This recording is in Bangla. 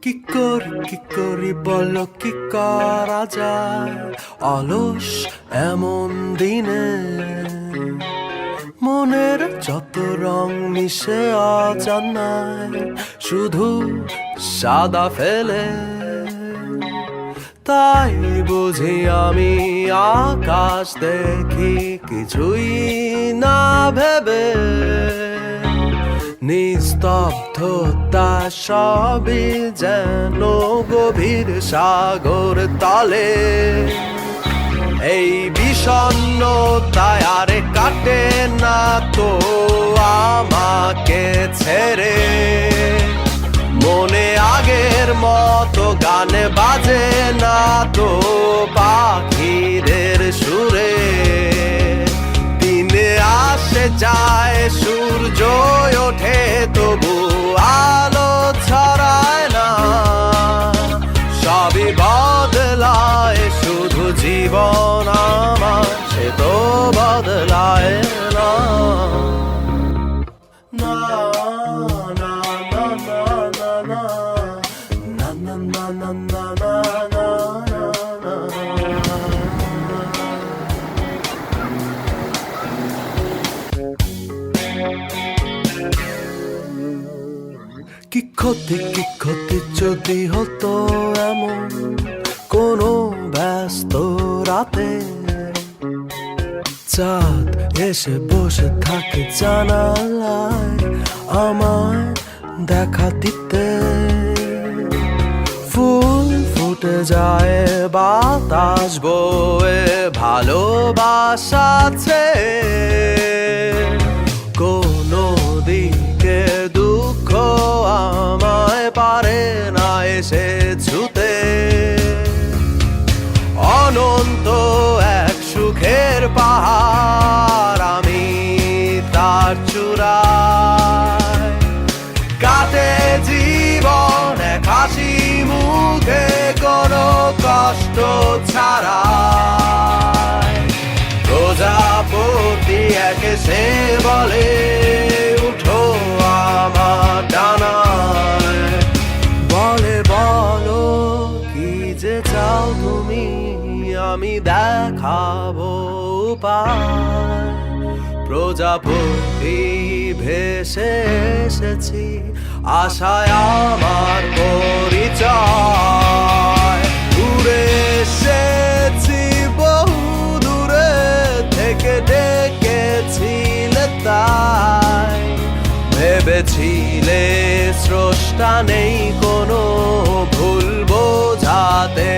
কি করি বলো কি করা যায় অলস এমন দিনে মনের যত রং মিশে অজানায় শুধু সাদা ফেলে তাই বুঝি আমি আকাশ দেখি কিছুই না ভেবে নিস্তব্ধতা সবই যেন গভীর সাগর তলে এই বিষণ্ণতায় আরে কাটে না তো আমাকে ছেড়ে মনে আগের মতো গান বাজে না তো পাখিদের সুরে দিনে আসে যায় সূর্য ওঠে তবু আলো ছড়ায় না সবই বদলায় শুধু জীবন আমার সে তো বদলায় না না না না না না না না না না না না না কি ক্ষতি যদি হতো এমন কোনো ব্যস্ত রাতে চাঁদ এসে বসে থাকে জানালায় আমায় দেখা দিতে ফুল ফুটে যায় বাতাস বয়ে ভালোবাসা আছে কোনো দিকে দুঃখ আমায় পারে না এসে ছুতে অনন্ত এক সুখের পাহাড় আমি তার চূড়ায় কাটে জীবন এক হাসি মুখে কোনো কষ্ট ছাড়া প্রজাপতি একে সে বলে উঠো আমার ডানায় বলে বলো কি যে চাও তুমি আমি দেখাবো উপায় প্রজাপতি ভেসে এসেছি আশায় আমার পরিচয় উড়ে এসেছি বহু দূরে থেকে ডেকেছিলে তাই ভেবেছিলে স্রষ্টা নেই কোনো ভুল বোঝাতে